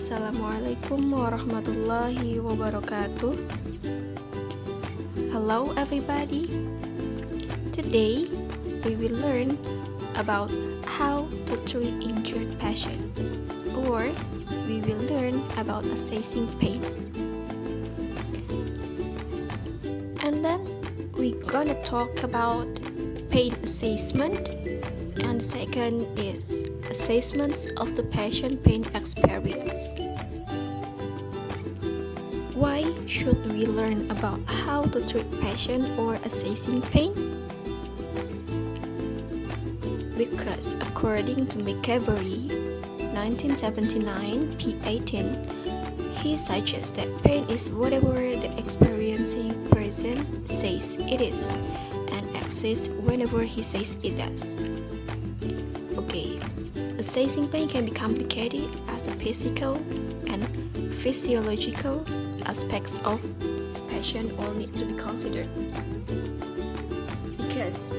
Assalamualaikum warahmatullahi wabarakatuh. Hello everybody. Today we will learn about how to treat injured patient, or we will learn about assessing pain. And then we gonna talk about pain assessment, and the second is assessments of the patient pain experience. Why should we learn about how to treat patient or assessing pain? Because according to McCavery, 1979, p. 18, he suggests that pain is whatever the experiencing person says it is, and exists whenever he says it does. Okay, assessing pain can be complicated as the physical and physiological aspects of the patient all need to be considered. Because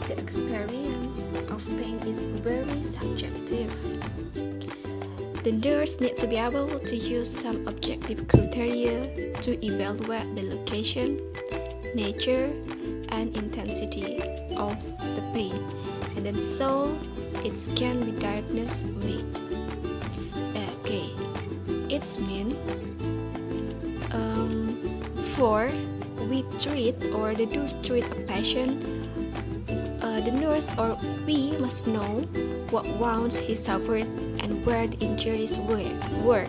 the experience of pain is very subjective, the nurse needs to be able to use some objective criteria to evaluate the location, nature, and intensity of the pain, and then so it can be diagnosed with. Okay, it's mean for we treat or the nurse treat a patient, the nurse or we must know what wounds he suffered and where the injuries were.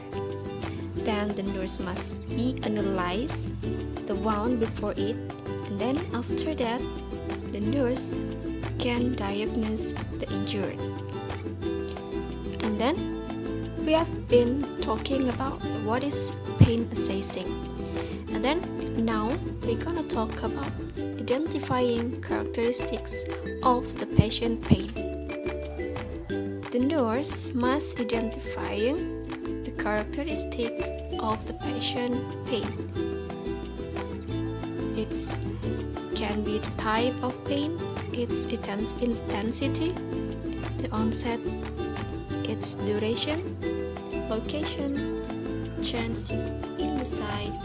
Then the nurse must be analyze the wound before it, and then after that the nurse can diagnose the injured. And then we have been talking about what is pain assessing, and then now we're gonna talk about identifying characteristics of the patient pain. The nurse must identify the characteristic of the patient pain. It can be the type of pain, its intensity, the onset, its duration, location, change in the site,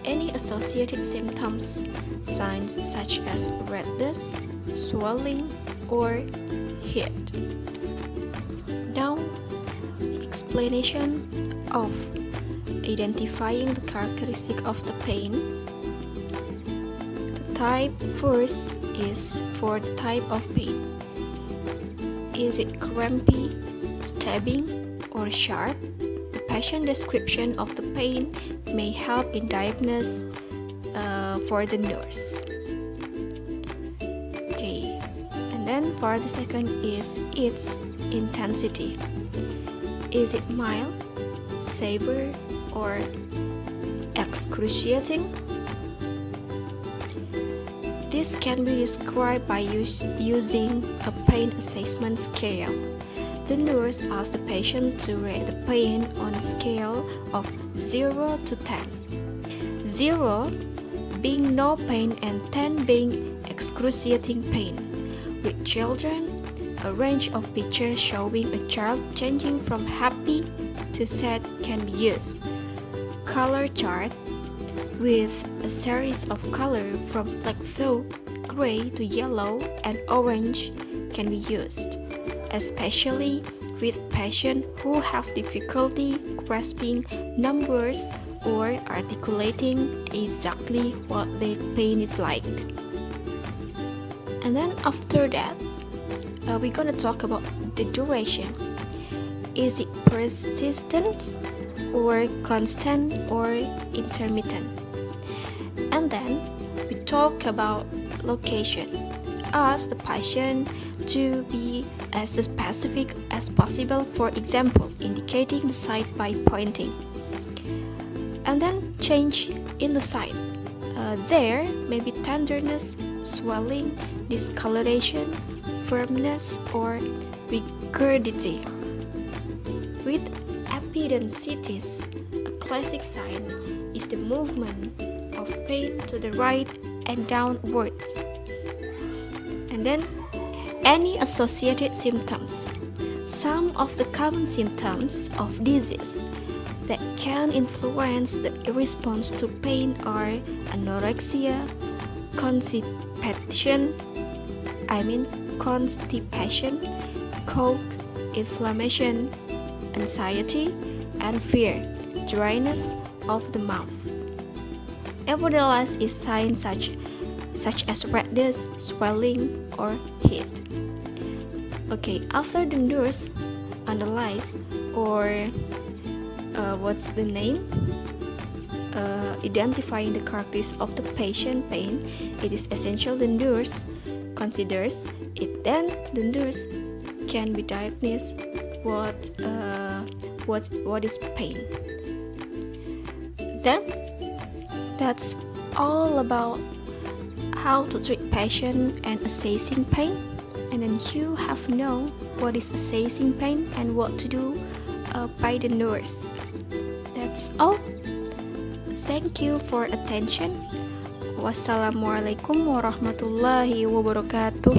any associated symptoms, signs such as redness, swelling, or heat. Now, the explanation of identifying the characteristic of the pain. The type first is for the type of pain. Is it crampy, stabbing, or sharp? The patient description of the pain may help in diagnosis for the nurse. Okay, and then for the second is its intensity. Is it mild, severe, or excruciating? This can be described by using a pain assessment scale. The nurse asks the patient to rate the pain on a scale of 0 to 10. 0 being no pain and 10 being excruciating pain. With children, a range of pictures showing a child changing from happy to sad can be used. Color chart with a series of color from black to gray to yellow and orange can be used, especially with patients who have difficulty grasping numbers or articulating exactly what their pain is like. And then after that, we're gonna talk about the duration. Is it persistent or constant or intermittent? And then we talk about location. Ask the patient to be as specific as possible, for example, indicating the site by pointing. And then change in the site. There may be tenderness, swelling, discoloration, firmness, or rigidity. With epidensitis, a classic sign is the movement of pain to the right and downwards. And then any associated symptoms. Some of the common symptoms of disease that can influence the response to pain are anorexia, constipation, cold, inflammation, anxiety, and fear, dryness of the mouth. Nevertheless, is signs such as redness, swelling, or heat. Okay, after the nurse analyze or what's the name? Identifying the characteristics of the patient pain, it is essential the nurse considers it. Then the nurse can be diagnosed what is pain. Then that's all about how to treat patient and assessing pain. And then you have know what is assessing pain and what to do by the nurse. That's all. Thank you for attention. Wassalamualaikum warahmatullahi wabarakatuh.